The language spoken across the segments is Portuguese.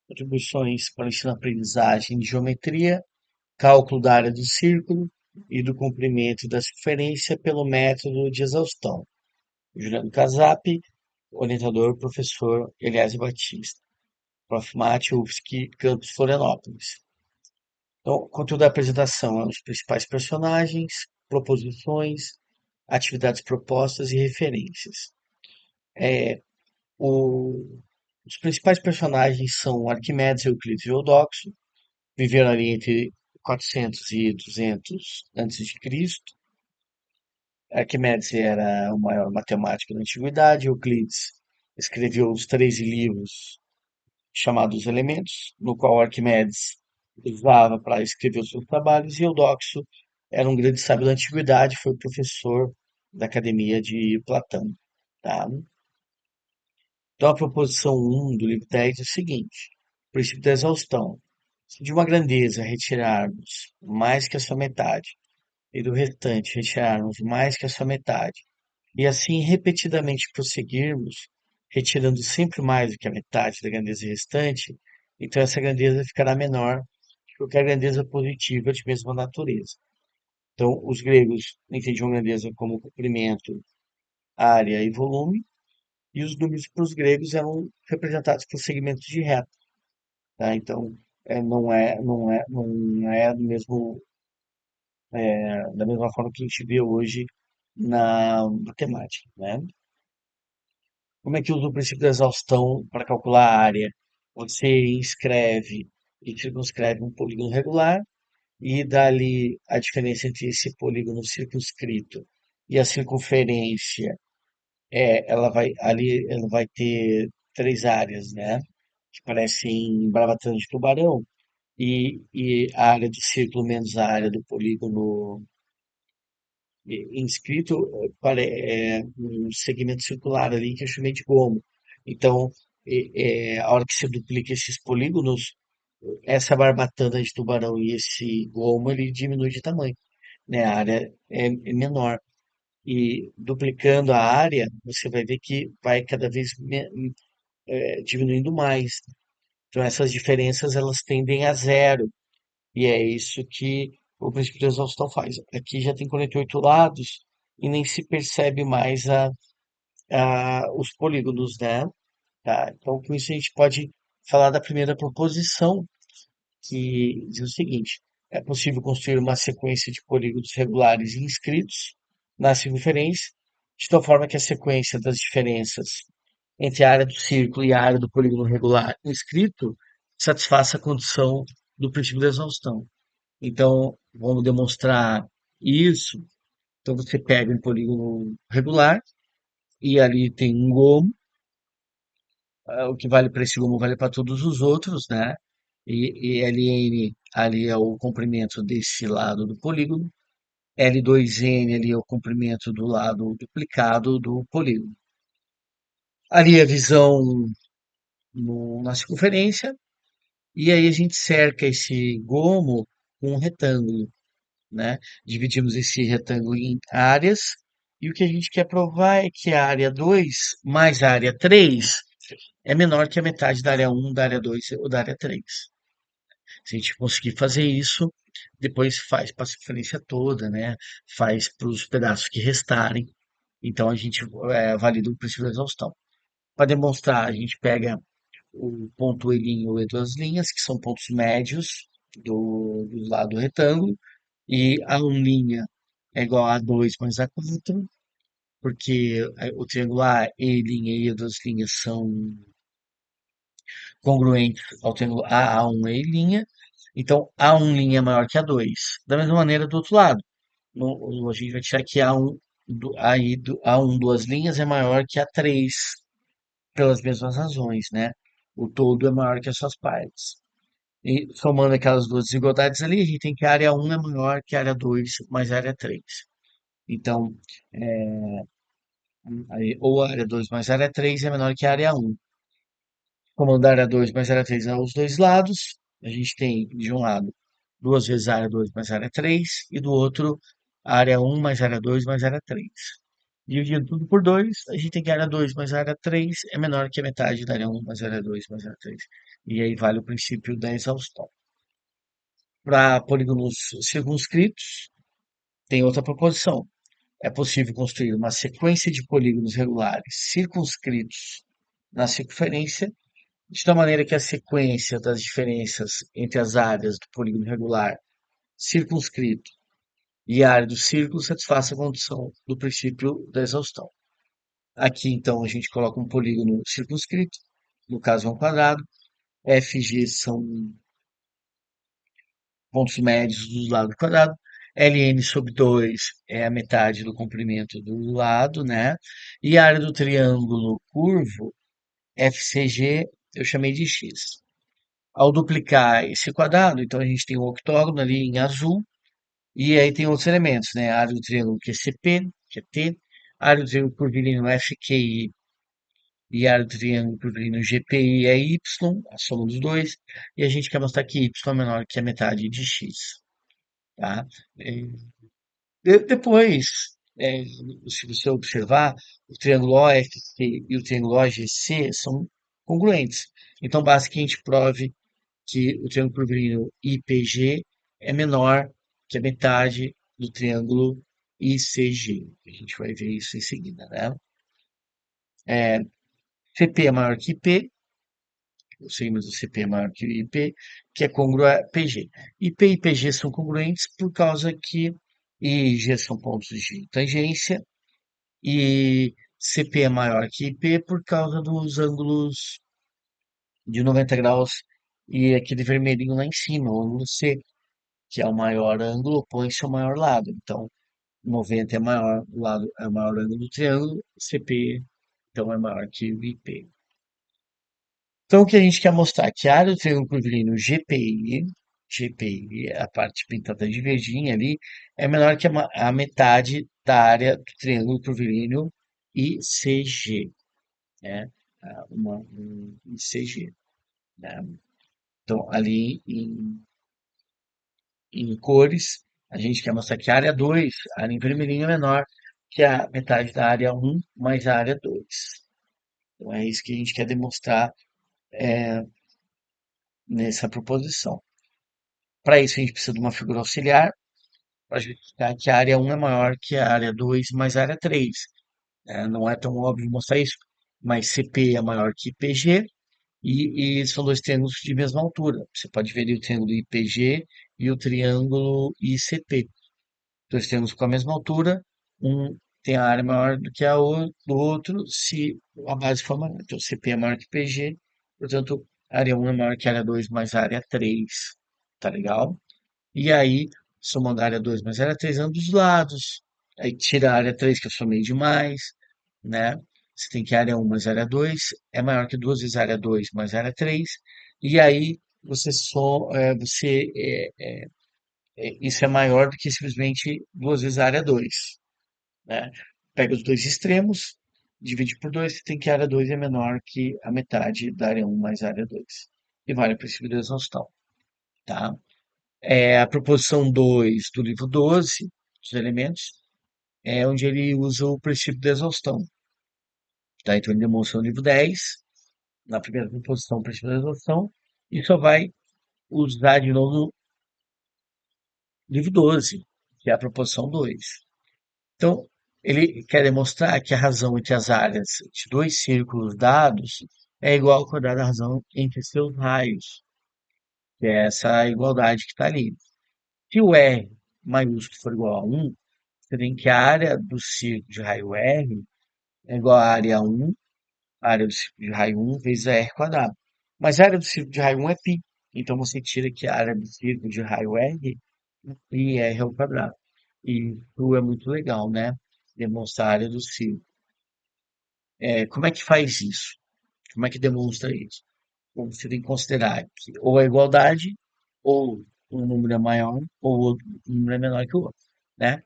Contribuições para o ensino-aprendizagem de geometria, cálculo da área do círculo e do comprimento da circunferência pelo método de exaustão. Juliano Casap, orientador, professor Elias Batista. Prof. Mate, UFSC, Campus Florianópolis. Então, o conteúdo da apresentação é os principais personagens, proposições, atividades propostas e referências. O- os principais personagens são Arquimedes, Euclides e Eudoxo, viveram ali entre 400 e 200 a.C. Arquimedes era o maior matemático da antiguidade. Euclides escreveu os 13 livros chamados Elementos, no qual Arquimedes usava para escrever os seus trabalhos, e Eudoxo era um grande sábio da antiguidade, foi professor da academia de Platão. Tá? Então, a proposição 1 do livro 10 é o seguinte: o princípio da exaustão. Se de uma grandeza retirarmos mais que a sua metade, e do restante retirarmos mais que a sua metade, e assim repetidamente prosseguirmos, retirando sempre mais do que a metade da grandeza restante, então essa grandeza ficará menor que qualquer grandeza positiva de mesma natureza. Então, os gregos entendiam grandeza como comprimento, área e volume, e os números para os gregos eram representados por segmentos de reta, tá? Então, não é do mesmo, da mesma forma que a gente vê hoje na matemática, né? Como é que usa o princípio da exaustão para calcular a área? Você escreve e circunscreve um polígono regular e dali a diferença entre esse polígono circunscrito e a circunferência ela vai ter três áreas, né? Que parecem bravatanas de tubarão e a área do círculo menos a área do polígono inscrito um segmento circular ali que eu chamei de gomo. Então, a hora que você duplica esses polígonos, essa barbatana de tubarão e esse gomo, ele diminui de tamanho, né? A área é menor. E duplicando a área, você vai ver que vai cada vez diminuindo mais. Então, essas diferenças, elas tendem a zero. E é isso que o princípio de exaustão faz. Aqui já tem 48 lados e nem se percebe mais os polígonos, né? Tá? Então, com isso a gente pode falar da primeira proposição, que diz o seguinte: é possível construir uma sequência de polígonos regulares e inscritos na circunferência, de tal forma que a sequência das diferenças entre a área do círculo e a área do polígono regular inscrito satisfaça a condição do princípio da exaustão. Então, vamos demonstrar isso. Então, você pega um polígono regular e ali tem um gomo. O que vale para esse gomo vale para todos os outros, né? E LN ali é o comprimento desse lado do polígono. L2N ali é o comprimento do lado duplicado do polígono. Ali a visão na circunferência. E aí a gente cerca esse gomo com um retângulo, né? Dividimos esse retângulo em áreas, e o que a gente quer provar é que a área 2 mais a área 3 é menor que a metade da área um, da área 2 ou da área 3. Se a gente conseguir fazer isso, depois faz para a circunferência toda, né? Faz para os pedaços que restarem. Então a gente valida o princípio da exaustão. Para demonstrar, a gente pega o ponto E' ou E2', que são pontos médios do lado do retângulo, e a 1' é igual a 2 mais a 4, porque o triângulo A, E' e E2' são congruentes ao triângulo A1, E'. Então, A1' é maior que A2. Da mesma maneira, do outro lado, a gente vai tirar que A1, duas linhas, é maior que A3, pelas mesmas razões, né? O todo é maior que as suas partes. E somando aquelas duas desigualdades ali, a gente tem que a área um é maior que a área 2 mais a área 3. Então, ou a área 2 mais a área 3 é menor que a área um. Comando a área 2 mais a área 3 aos dois lados, a gente tem, de um lado, duas vezes a área 2 mais a área 3, e do outro, a área um mais a área 2 mais a área 3. Dividindo tudo por 2, a gente tem que a área 2 mais a área 3 é menor que a metade da área 1 mais a área 2 mais a área 3. E aí vale o princípio da exaustão. Para polígonos circunscritos, tem outra proposição. É possível construir uma sequência de polígonos regulares circunscritos na circunferência, de tal maneira que a sequência das diferenças entre as áreas do polígono regular circunscrito e a área do círculo satisfaça a condição do princípio da exaustão. Aqui, então, a gente coloca um polígono circunscrito, no caso é um quadrado, FG são pontos médios do lado do quadrado, ln sobre 2 é a metade do comprimento do lado, né? E a área do triângulo curvo, FCG, eu chamei de x. Ao duplicar esse quadrado, então a gente tem um octógono ali em azul, e aí tem outros elementos, né? A área do triângulo QCP, que é T, a área do triângulo curvilíneo FQI e a área do triângulo curvilíneo GPI é Y, a soma dos dois, e a gente quer mostrar que Y é menor que a metade de x, tá? Depois, se você observar, o triângulo OFC e o triângulo OGC são congruentes. Então, basta que a gente prove que o triângulo curvilíneo IPG é menor que a metade do triângulo ICG. A gente vai ver isso em seguida, né? CP é maior que IP, o segmento do CP é maior que IP, que é congruo a PG. IP e PG são congruentes por causa que I e G são pontos de tangência e CP é maior que IP por causa dos ângulos de 90 graus e aquele vermelhinho lá em cima, o ângulo C, que é o maior ângulo, opõe-se ao maior lado. Então, 90 é maior, o lado é o maior ângulo do triângulo, CP então é maior que o IP. Então, o que a gente quer mostrar? Que a área do triângulo curvilíneo GPI, a parte pintada de verdinho ali, é menor que a metade da área do triângulo curvilíneo ICG, né? Um ICG, né? Então, ali em cores, a gente quer mostrar que a área 2, a área em vermelhinho é menor que a metade da área um mais a área 2. Então, é isso que a gente quer demonstrar nessa proposição. Para isso, a gente precisa de uma figura auxiliar para justificar que a área um é maior que a área 2 mais a área 3. Não é tão óbvio mostrar isso, mas CP é maior que IPG e são dois triângulos de mesma altura. Você pode ver ali o triângulo IPG e o triângulo ICP. Dois triângulos com a mesma altura, um tem a área maior do que do outro se a base for maior. Então, CP é maior que PG, portanto, a área um é maior que a área 2 mais a área 3. Tá legal? E aí, somando a área 2 mais a área 3 ambos os lados. Aí tira a área 3 que eu somei demais, né? Você tem que a área um mais a área 2 é maior que duas vezes a área 2 mais a área 3. E aí, isso é maior do que simplesmente duas vezes a área 2, né? Pega os dois extremos, divide por 2, você tem que a área 2 é menor que a metade da área um mais a área 2. E vale o princípio da exaustão, tá? A proposição 2 do livro 12 dos elementos, é onde ele usa o princípio da exaustão, tá? Então ele demonstra no livro 10, na primeira proposição, o princípio da exaustão, e só vai usar de novo no livro 12, que é a proposição 2. Então, ele quer demonstrar que a razão entre as áreas de dois círculos dados é igual ao quadrado da razão entre seus raios, que é essa igualdade que está ali. Se o R maiúsculo for igual a 1, você tem que a área do círculo de raio R é igual à área 1, a área do círculo de raio 1 vezes a R quadrado. Mas a área do círculo de raio 1 é π. Então você tira que a área do círculo de raio R é πr ao quadrado. E isso é muito legal, né? Demonstrar a área do círculo. Como é que faz isso? Como é que demonstra isso? Bom, você tem que considerar que ou a igualdade, ou um número é maior, ou outro número é menor que o outro, né?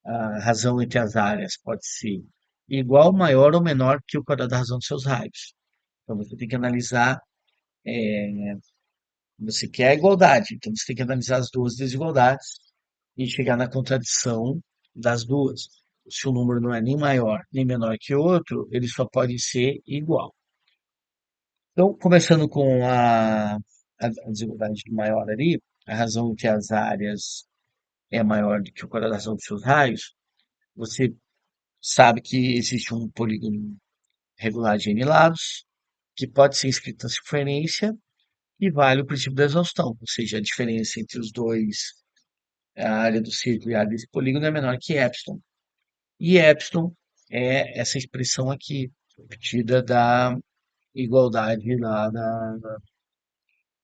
A razão entre as áreas pode ser igual, maior ou menor que o quadrado da razão dos seus raios. Então você tem que analisar, você quer a igualdade, então você tem que analisar as duas desigualdades e chegar na contradição das duas. se o número não é nem maior nem menor que outro, ele só pode ser igual. Então, começando com a desigualdade maior ali, a razão que as áreas é maior do que o coração dos seus raios, você sabe que existe um polígono regular de n lados, que pode ser escrito na circunferência, e vale o princípio da exaustão, ou seja, a diferença entre os dois, a área do círculo e a área desse polígono é menor que epsilon. E epsilon é essa expressão aqui, obtida da igualdade lá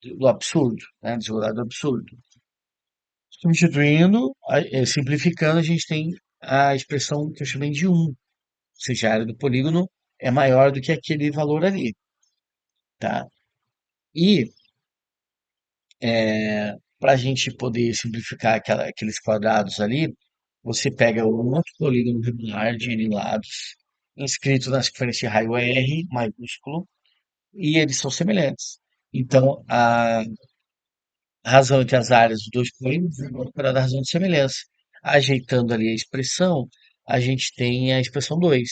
do absurdo, né? Desigualdade do absurdo. Substituindo, simplificando, a gente tem a expressão que eu chamei de 1, ou seja, a área do polígono é maior do que aquele valor ali, tá? E para a gente poder simplificar aqueles quadrados ali, você pega um outro polígono regular de n lados, inscrito na circunferência de raio R, maiúsculo, e eles são semelhantes. Então, a razão entre as áreas dos dois polígonos é para dar razão de semelhança. Ajeitando ali a expressão, a gente tem a expressão 2,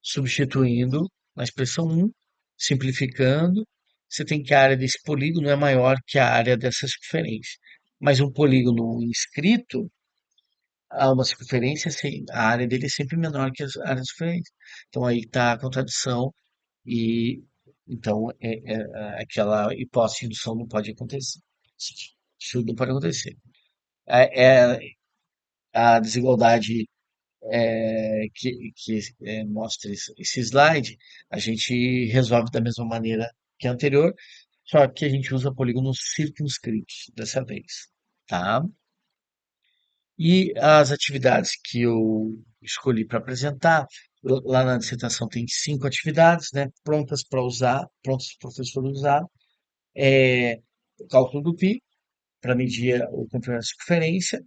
substituindo na expressão 1, simplificando, você tem que a área desse polígono é maior que a área dessa circunferência. Mas um polígono inscrito a uma circunferência, a área dele é sempre menor que as áreas circunferentes. Então aí está a contradição e então aquela hipótese de indução não pode acontecer. Isso não pode acontecer. É a desigualdade que mostra esse slide, a gente resolve da mesma maneira que a anterior, só que a gente usa polígonos circunscritos dessa vez, tá? E as atividades que eu escolhi para apresentar, lá na dissertação tem 5 atividades, né, prontas para usar, prontas para o professor usar. O cálculo do π, para medir o comprimento da circunferência,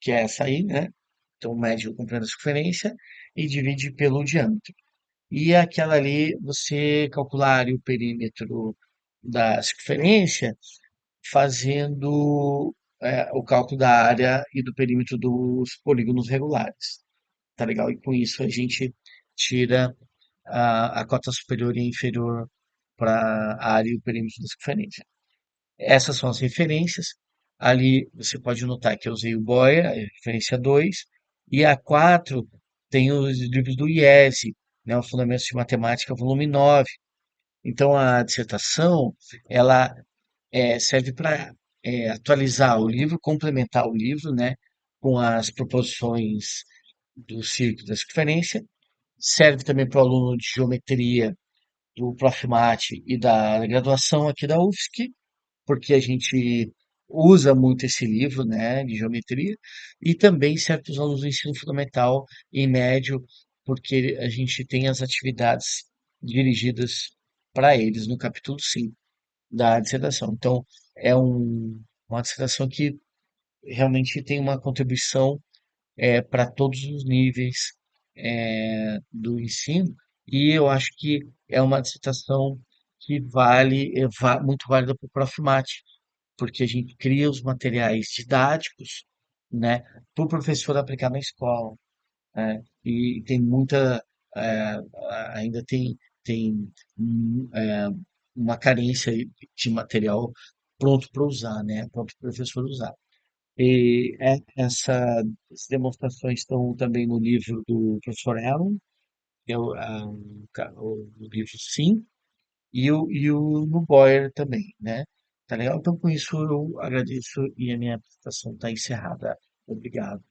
que é essa aí, né? Então, mede o comprimento da circunferência e divide pelo diâmetro. E aquela ali, você calcular o perímetro da circunferência fazendo o cálculo da área e do perímetro dos polígonos regulares. Tá legal? E com isso a gente tira a cota superior e inferior para a área e o perímetro da circunferência. Essas são as referências. Ali você pode notar que eu usei o Boyer, a referência 2, e a 4 tem os livros do IESE, né, o Fundamentos de Matemática, volume 9. Então a dissertação, ela serve para atualizar o livro, complementar o livro, né, com as proposições do círculo da circunferência. Serve também para o aluno de geometria do Profimate e da graduação aqui da UFSC, porque a gente usa muito esse livro, né, de geometria, e também certos alunos do ensino fundamental e médio, porque a gente tem as atividades dirigidas para eles no capítulo 5 da dissertação. Então, é uma dissertação que realmente tem uma contribuição para todos os níveis do ensino, e eu acho que é uma dissertação que muito válida para o Profimate, porque a gente cria os materiais didáticos, né, para o professor aplicar na escola, né, e tem eh, ainda tem uma carência de material pronto para usar, né, pronto para o professor usar. E essas demonstrações estão também no livro do professor Allen, que é o livro Sim, e o no Boyer também, né? Tá legal? Então, com isso, eu agradeço e a minha apresentação está encerrada. Obrigado.